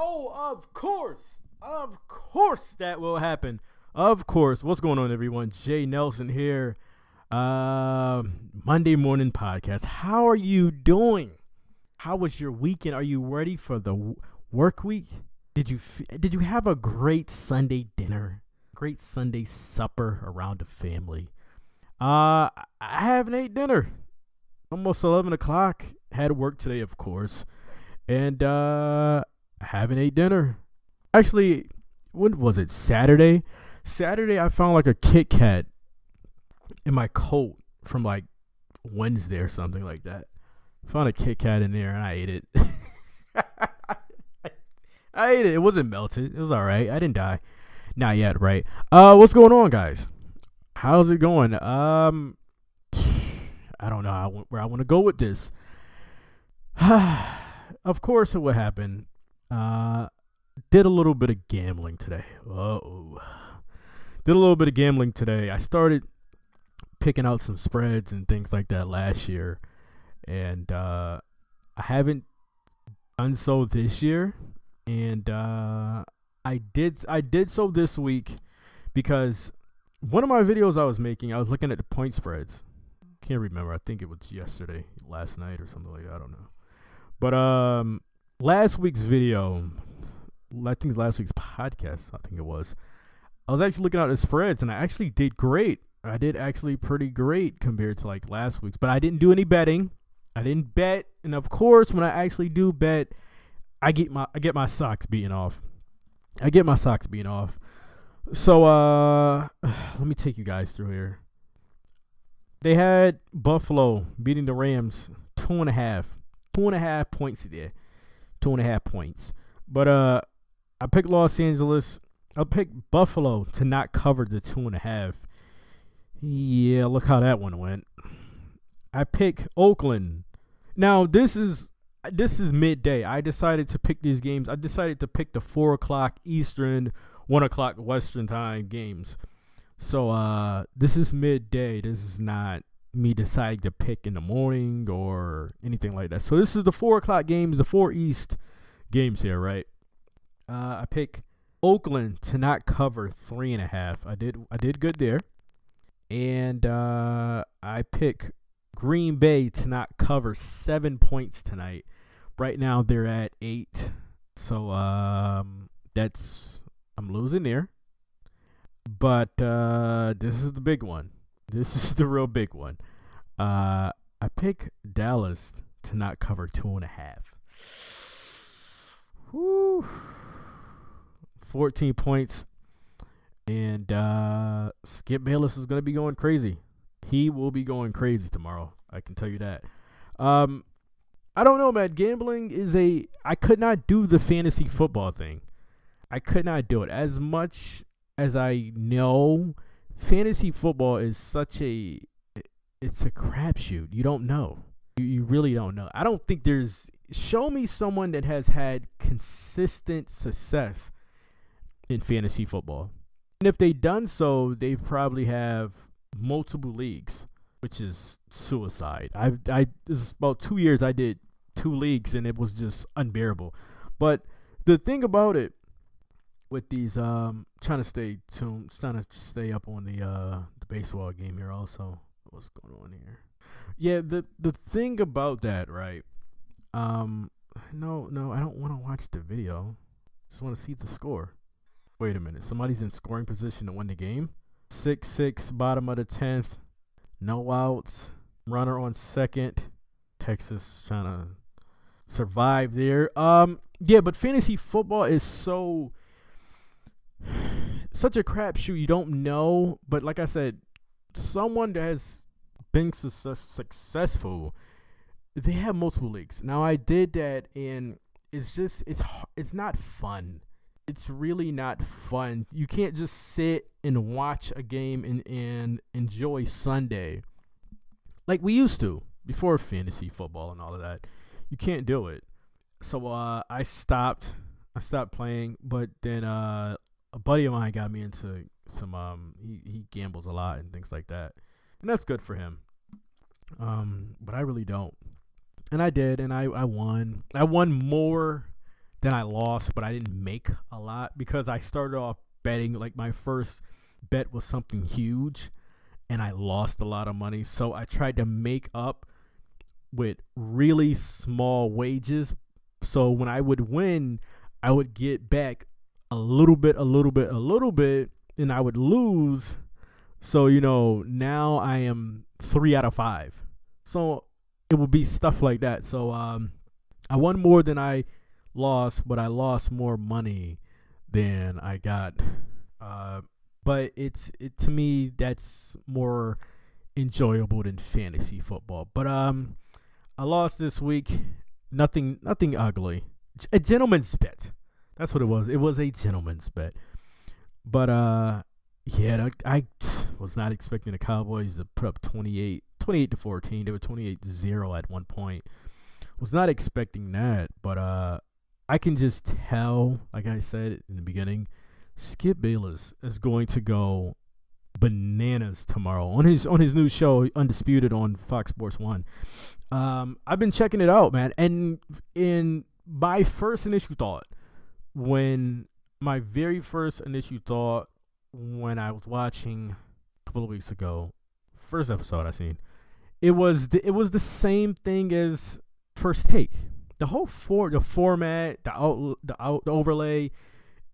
Oh, of course. Of course that will happen. Of course. What's going on, everyone? Jay Nelson here. Monday morning podcast. How are you doing? How was your weekend? Are you ready for the work week? Did you have a great Sunday dinner? Great Sunday supper around the family? I haven't ate dinner. Almost 11 o'clock. Had work today, of course. And I haven't ate dinner. Actually, when was it? Saturday? Saturday, I found like a Kit Kat in my coat from like Wednesday or something like that. Found a Kit Kat in there and I ate it. I ate it. It wasn't melted. It was all right. I didn't die. Not yet, right? What's going on, guys? How's it going? I don't know where I want to go with this. Of course, it would happen. Did a little bit of gambling today. Did a little bit of gambling today. I started picking out some spreads and things like that last year, and I haven't done so this year. And I did so this week because one of my videos I was making, I was looking at the point spreads. Can't remember. I think it was last night or something like that. I don't know. But last week's video, I think last week's podcast, I think it was. I was actually looking at the spreads, and I actually did great. I did actually pretty great compared to like last week's. But I didn't do any betting. I didn't bet, and of course, when I actually do bet, I get my socks beaten off. So let me take you guys through here. They had Buffalo beating the Rams 2.5. 2.5 points there. 2.5 points. But I picked Los Angeles. I picked Buffalo to not cover the 2.5. Yeah, look how that one went. I picked Oakland. Now this is midday. I decided to pick these games. I decided to pick the 4 o'clock Eastern, 1 o'clock Western time games. So this is midday. This is not me deciding to pick in the morning or anything like that. So this is the 4 o'clock games, the 4 East games here, right? I pick Oakland to not cover 3.5. I did good there. And I pick Green Bay to not cover 7 points tonight. Right now they're at 8. So I'm losing there. But this is the big one. This is the real big one. I pick Dallas to not cover 2.5. Whew. 14 points. And Skip Bayless is going to be going crazy. He will be going crazy tomorrow. I can tell you that. I don't know, man. Gambling is I could not do the fantasy football thing. I could not do it. As much as I know, fantasy football is it's a crapshoot. You don't know. You really don't know. I don't think show me someone that has had consistent success in fantasy football. And if they've done so, they probably have multiple leagues, which is suicide. This is about 2 years I did 2 leagues, and it was just unbearable. But the thing about it, with these, trying to stay tuned, trying to stay up on the baseball game here also. What's going on here? Yeah, the thing about that, right? No, I don't want to watch the video. Just want to see the score. Wait a minute, somebody's in scoring position to win the game. 6-6, bottom of the 10th. No outs. Runner on second. Texas trying to survive there. Yeah, but fantasy football is such a crapshoot. You don't know, but like I said, someone that has been successful, they have multiple leagues. Now I did that, and it's not fun. It's really not fun. You can't just sit and watch a game and enjoy Sunday like we used to before fantasy football and all of that. You can't do it. So I stopped playing, but then a buddy of mine got me into some he gambles a lot and things like that. And that's good for him. But I really don't. And I did, and I won. I won more Then I lost, but I didn't make a lot because I started off betting. Like my first bet was something huge, and I lost a lot of money. So I tried to make up with really small wages. So when I would win, I would get back a little bit, and I would lose. So, now I am 3 out of 5. So it would be stuff like that. So I won more than I lost, but I lost more money than I got. But to me, that's more enjoyable than fantasy football. But I lost this week. Nothing ugly. A gentleman's bet. That's what it was. It was a gentleman's bet. But yeah, I was not expecting the Cowboys to put up 28 to 14. They were 28-0 at one point. Was not expecting that, but I can just tell, like I said in the beginning, Skip Bayless is going to go bananas tomorrow on his new show Undisputed on Fox Sports 1. I've been checking it out, man, and in my first initial thought when I was watching a couple of weeks ago, first episode I seen, it was the same thing as First Take. The whole the format, the overlay,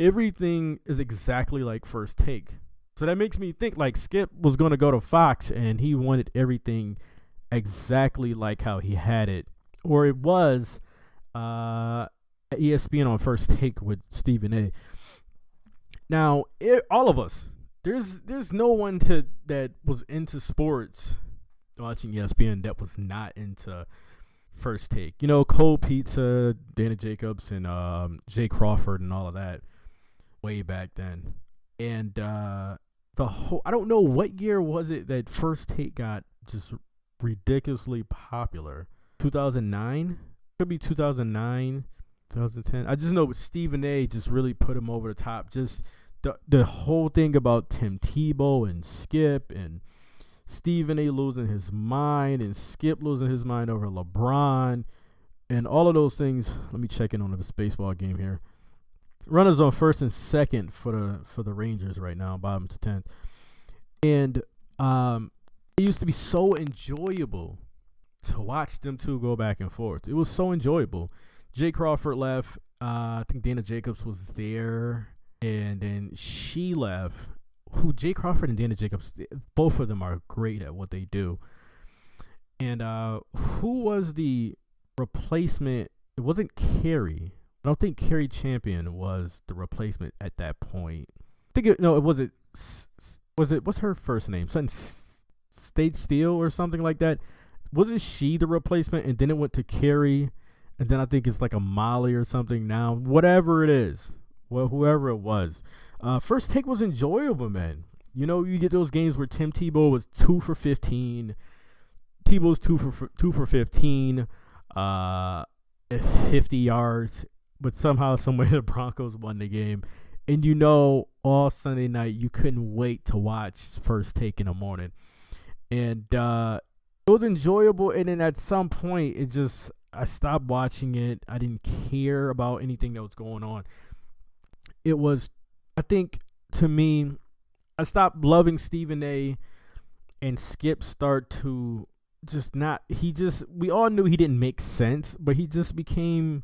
everything is exactly like First Take. So that makes me think like Skip was going to go to Fox and he wanted everything exactly like how he had it, or it was at ESPN on First Take with Stephen A. Now, all of us, there's no one that was into sports watching ESPN that was not into First Take. Cold Pizza, Dana Jacobs, and Jay Crawford and all of that way back then. And I don't know what year was it that First Take got just ridiculously popular. 2009? Could be 2009, 2010. I just know Stephen A just really put him over the top. Just the whole thing about Tim Tebow and Skip and Stephen A losing his mind and Skip losing his mind over LeBron and all of those things. Let me check in on this baseball game here. Runners on first and second for the Rangers right now, bottom to 10th. And it used to be so enjoyable to watch them two go back and forth. It was so enjoyable. Jay Crawford left. I think Dana Jacobs was there. And then she left. Jay Crawford and Dana Jacobs, both of them are great at what they do. And who was the replacement? It wasn't Carrie. I don't think Carrie Champion was the replacement at that point. What's her first name? Something State Steel or something like that. Wasn't she the replacement? And then it went to Carrie. And then I think it's like a Molly or something now. Whatever it is. Well, whoever it was. First Take was enjoyable, man. You get those games where Tim Tebow was 2 for 15. Tebow's 2 for 15. 50 yards. But somehow, someway, the Broncos won the game. And all Sunday night, you couldn't wait to watch First Take in the morning. And it was enjoyable. And then at some point, I stopped watching it. I didn't care about anything that was going on. It was, I think, to me, I stopped loving Stephen A. and Skip start to we all knew he didn't make sense, but he just became,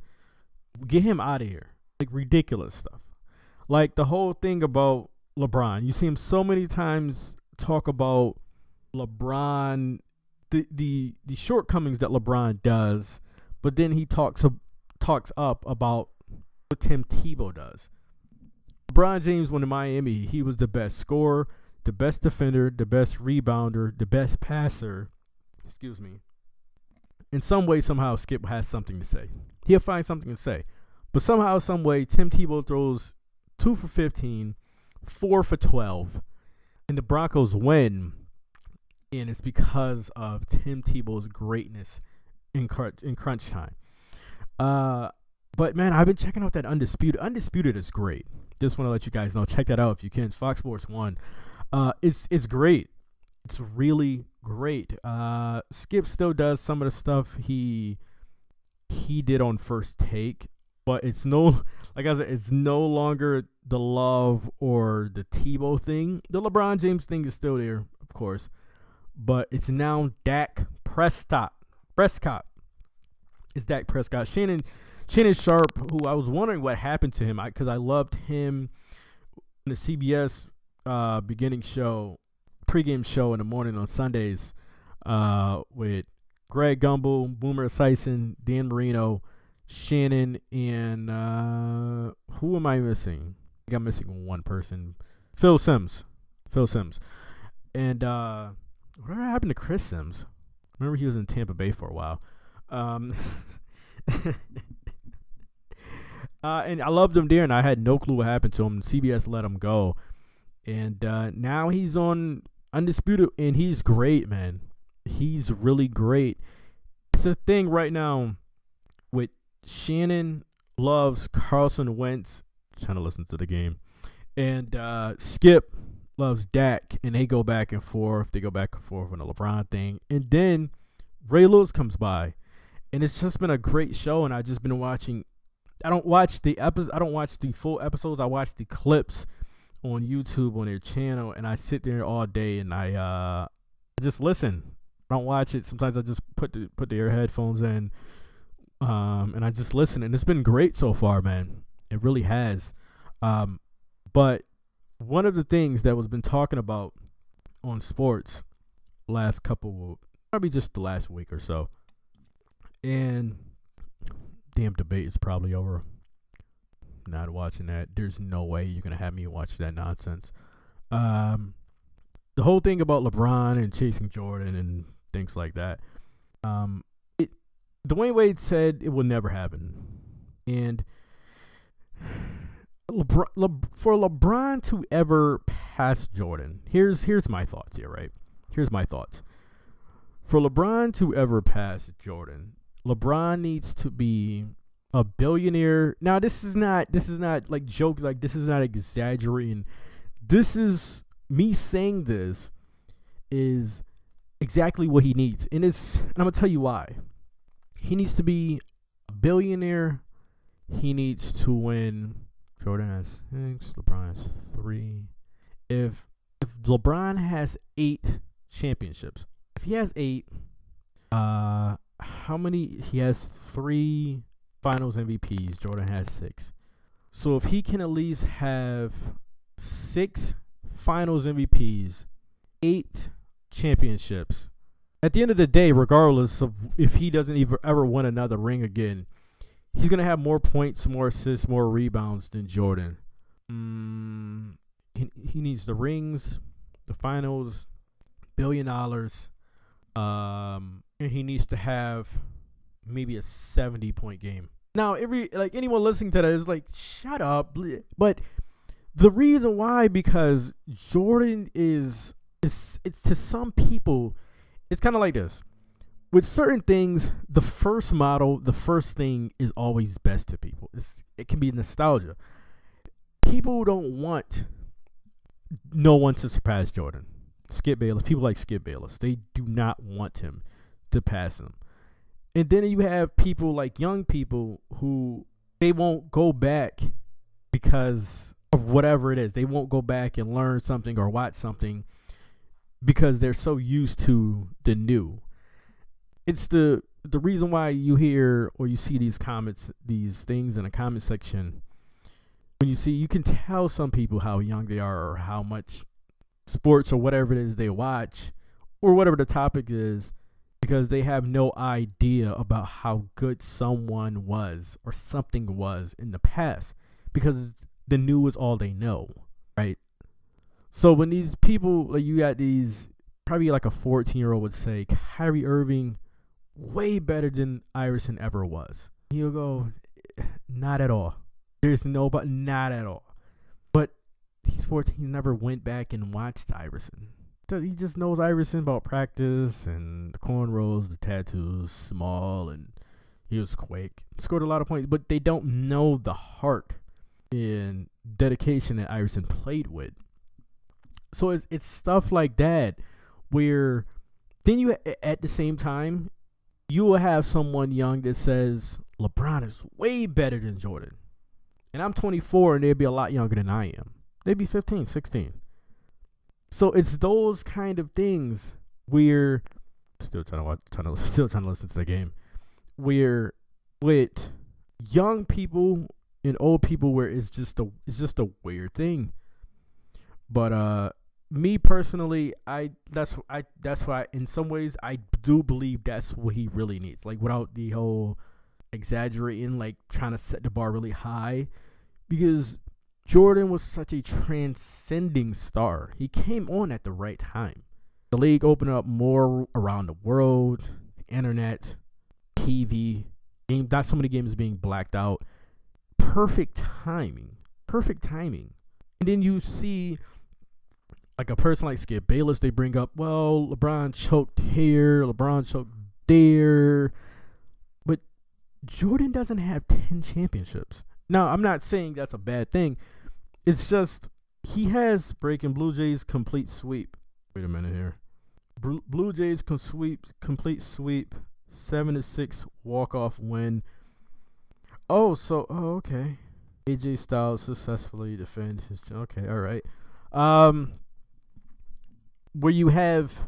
get him out of here. Like ridiculous stuff. Like the whole thing about LeBron. You see him so many times talk about LeBron, the shortcomings that LeBron does, but then he talks up about what Tim Tebow does. LeBron James went to Miami. He was the best scorer, the best defender, the best rebounder, the best passer. Excuse me. In some way, somehow, Skip has something to say. He'll find something to say. But somehow, some way, Tim Tebow throws 2 for 15, 4 for 12, and the Broncos win. And it's because of Tim Tebow's greatness in crunch time. But, man, I've been checking out that Undisputed. Undisputed is great. Just want to let you guys know. Check that out if you can. Fox Sports 1. It's great. It's really great. Skip still does some of the stuff he did on First Take, but it's no, like I said, it's no longer the Love or the Tebow thing. The LeBron James thing is still there, of course, but it's now Dak Prescott. It's Dak Prescott. Shannon Sharp, who I was wondering what happened to him, because I loved him in the CBS pregame show in the morning on Sundays with Greg Gumbel, Boomer Esiason, Dan Marino, Shannon, and who am I missing? I think I'm missing one person. Phil Simms. And whatever happened to Chris Simms? Remember he was in Tampa Bay for a while. And I loved him there, and I had no clue what happened to him. CBS let him go. And now he's on Undisputed, and he's great, man. He's really great. It's a thing right now with Shannon loves Carson Wentz, trying to listen to the game, and Skip loves Dak, and they go back and forth. They go back and forth on the LeBron thing, and then Ray Lewis comes by, and it's just been a great show. And I've just been watching. I don't watch the full episodes. I watch the clips on YouTube on their channel, and I sit there all day and I just listen. I don't watch it. Sometimes I just put the headphones in, and I just listen, and it's been great so far, man. It really has. But one of the things that was been talking about on sports probably just the last week or so, and damn debate is probably over. Not watching that. There's no way you're gonna have me watch that nonsense. The whole thing about LeBron and chasing Jordan and things like that. Dwayne Wade said it will never happen, and for LeBron to ever pass Jordan, here's my thoughts here. Right, here's my thoughts. For LeBron to ever pass Jordan, LeBron needs to be a billionaire. Now, this is not like joke. Like, this is not exaggerating. This is me saying this is exactly what he needs, and I'm gonna tell you why. He needs to be a billionaire. He needs to win. Jordan has 6. LeBron has 3. If LeBron has 8 championships, if he has 8, how many? He has 3 Finals MVPs. Jordan has 6. So if he can at least have 6 Finals MVPs, 8 championships, at the end of the day, regardless of if he doesn't ever win another ring again, he's going to have more points, more assists, more rebounds than Jordan. He needs the rings, the finals, $1 billion, and he needs to have maybe a 70-point game. Now, anyone listening to that is like, shut up. But the reason why, because Jordan it's to some people, it's kind of like this. With certain things, the first thing is always best to people. It can be nostalgia. People don't want no one to surpass Jordan. Skip Bayless, people like Skip Bayless, they do not want him to pass him. And then you have people like young people who they won't go back because of whatever it is. They won't go back and learn something or watch something because they're so used to the new. It's the reason why you hear or you see these things in the comment section. When you can tell some people how young they are or how much sports or whatever it is they watch or whatever the topic is, because they have no idea about how good someone was or something was in the past, because the new is all they know, right? So when these people, like you got these, probably like a 14-year-old would say, Kyrie Irving, way better than Iverson ever was. You'll go, not at all. There's nobody, not at all. But he's 14, he never went back and watched Iverson. He just knows Iverson about practice and the cornrows, the tattoos, small, and he was quick. Scored a lot of points, but they don't know the heart and dedication that Iverson played with. So it's stuff like that where then you, at the same time, you will have someone young that says LeBron is way better than Jordan. And I'm 24 and they'd be a lot younger than I am. They'd be 15, 16. So it's those kind of things where still trying to listen to the game. Where with young people and old people where it's just a weird thing. But me personally, that's why in some ways I do believe that's what he really needs. Like without the whole exaggerating, like trying to set the bar really high, because Jordan was such a transcending star. He came on at the right time. The league opened up more around the world, the internet, TV, not so many games being blacked out. Perfect timing. And then you see like a person like Skip Bayless, they bring up, well, LeBron choked here, LeBron choked there. But Jordan doesn't have 10 championships. Now, I'm not saying that's a bad thing. It's just he has breaking Blue Jays complete sweep. Wait a minute here. Blue Jays complete sweep, 7-6 walk-off win. Okay. AJ Styles successfully defend his. Okay, all right. Where you have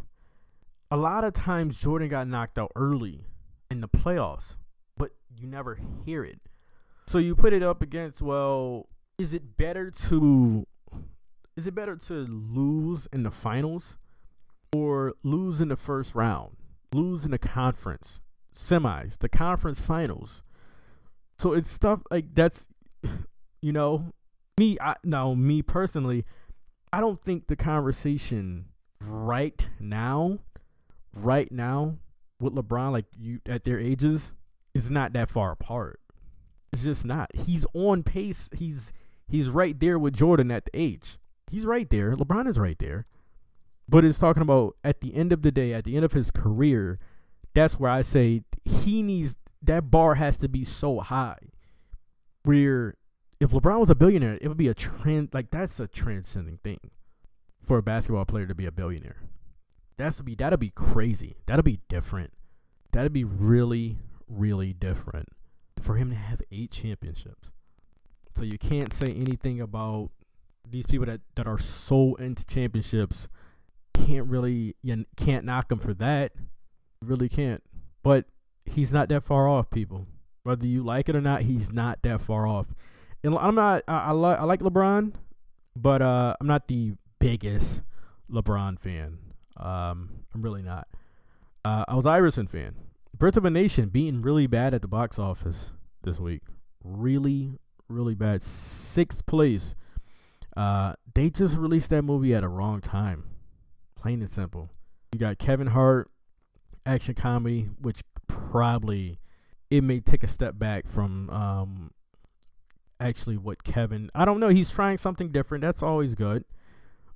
a lot of times Jordan got knocked out early in the playoffs, but you never hear it. So you put it up against, well, is it better to lose in the finals or lose in the first round, lose in the conference semis, the conference finals? So it's stuff like that's, me personally, I don't think the conversation right now with LeBron, like you at their ages, is not that far apart. It's just not. He's on pace. He's right there with Jordan at the age. He's right there. LeBron is right there. But it's talking about at the end of the day, at the end of his career, that's where I say that bar has to be so high. Where if LeBron was a billionaire, it would be a trend. Like that's a transcending thing for a basketball player to be a billionaire. That'd be crazy. That'd be different. That'd be really, really different for him to have 8 championships. So you can't say anything about these people that are so into championships. You can't knock him for that. You really can't. But he's not that far off, people. Whether you like it or not, he's not that far off. And I like LeBron, but I'm not the biggest LeBron fan. I'm really not. I was Iverson fan. Birth of a Nation being really bad at the box office this week. Really, really bad. 6th place. They just released that movie at a wrong time. Plain and simple. You got Kevin Hart, action comedy, which probably it may take a step back from actually what Kevin. I don't know. He's trying something different. That's always good.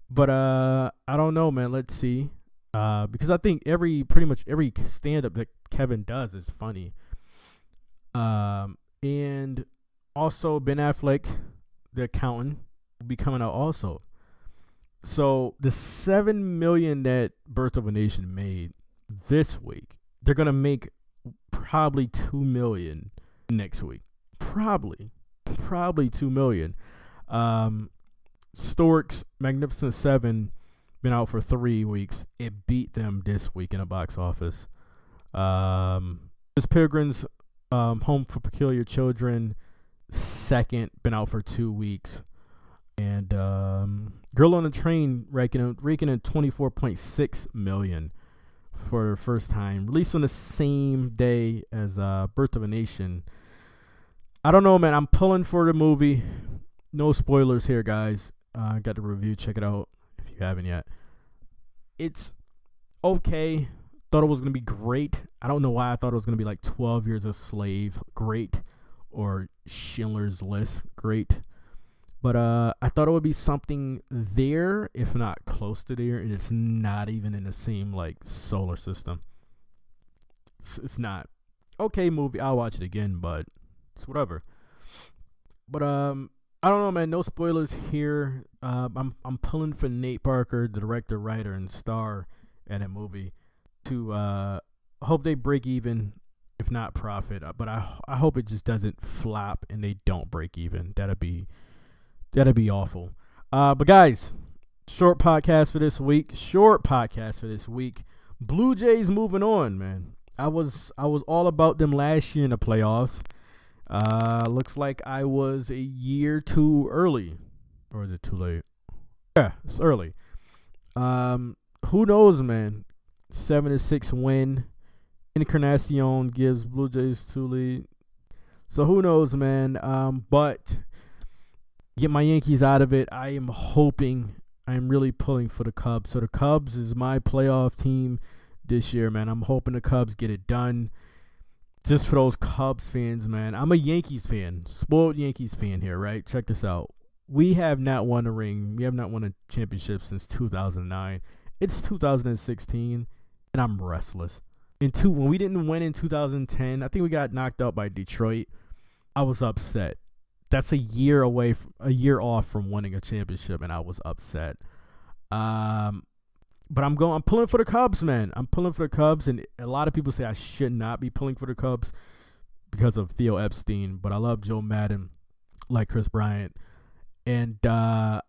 But I don't know, man. Let's see. Because I think pretty much every stand-up that Kevin does is funny. And also Ben Affleck, the accountant, will be coming out also. So the $7 million that Birth of a Nation made this week, they're gonna make probably $2 million next week. Probably $2 million. Stork's Magnificent Seven been out for 3 weeks. It beat them this week in the box office. Miss Pilgrim's Home for Peculiar Children, second, been out for 2 weeks. And Girl on the Train raking in $24.6 million for the first time. Released on the same day as Birth of a Nation. I don't know, man. I'm pulling for the movie. No spoilers here, guys. Got the review. Check it out if you haven't yet. It's okay. Thought it was going to be great. I don't know why I thought it was going to be like 12 Years a Slave. Great. Or Schindler's List. Great. But I thought it would be something there, if not close to there, and it's not even in the same like solar system. It's not. Okay movie. I'll watch it again, but it's whatever. But I don't know, man. No spoilers here. I'm pulling for Nate Parker, the director, writer, and star in that movie, to hope they break even if not profit. But I hope it just doesn't flop and they don't break even. That'd be awful. But guys, short podcast for this week. Blue Jays moving on, man. I was all about them last year in the playoffs. Looks like I was a year too early. Or is it too late? Yeah, it's early. Who knows, man? 7-6 win. Encarnacion gives Blue Jays 2 lead. So who knows, man? But get my Yankees out of it. I am really pulling for the Cubs. So the Cubs is my playoff team this year, man. I'm hoping the Cubs get it done. Just for those Cubs fans, man. I'm a Yankees fan. Spoiled Yankees fan here, right? Check this out. We have not won a ring. We have not won a championship since 2009. It's 2016, and I'm restless. When we didn't win in 2010, I think we got knocked out by Detroit. I was upset. That's a year off from winning a championship, and I was upset. But I'm pulling for the Cubs, man. I'm pulling for the Cubs, and a lot of people say I should not be pulling for the Cubs because of Theo Epstein. But I love Joe Madden, like Chris Bryant, and I'm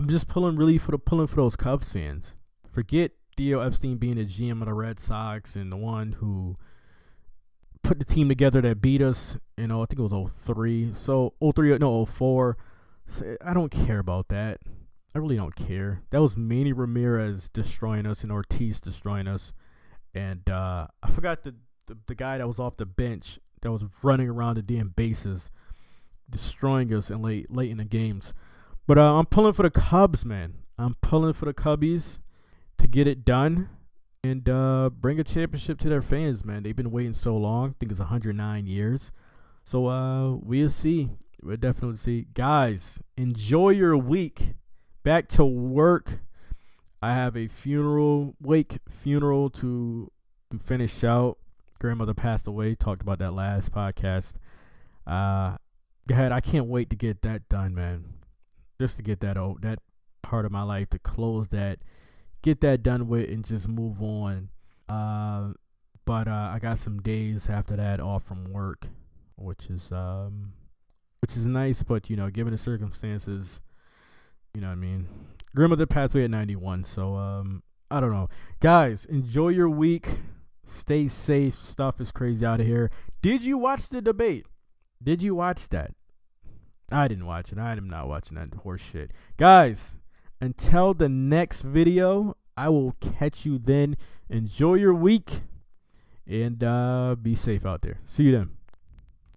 just pulling for those Cubs fans. Forget Theo Epstein being the GM of the Red Sox and the one who put the team together that beat us. I think it was 03. So 04. So I don't care about that. I really don't care. That was Manny Ramirez destroying us and Ortiz destroying us. And I forgot the guy that was off the bench that was running around the damn bases, destroying us in late in the games. But I'm pulling for the Cubs, man. I'm pulling for the Cubbies to get it done and bring a championship to their fans, man. They've been waiting so long. I think it's 109 years. So we'll see. We'll definitely see. Guys, enjoy your week. Back to work. I have a funeral to finish out. Grandmother passed away. Talked about that last podcast. Go ahead. I can't wait to get that done, man. Just to get that part of my life, to close that, get that done with, and just move on. But I got some days after that off from work, which is nice. But given the circumstances, you know what I mean. Grandmother passed away at 91, so I don't know. Guys, enjoy your week. Stay safe. Stuff is crazy out of here. Did you watch the debate? Did you watch that? I didn't watch it. I am not watching that horse shit. Guys, until the next video, I will catch you then. Enjoy your week and be safe out there. See you then.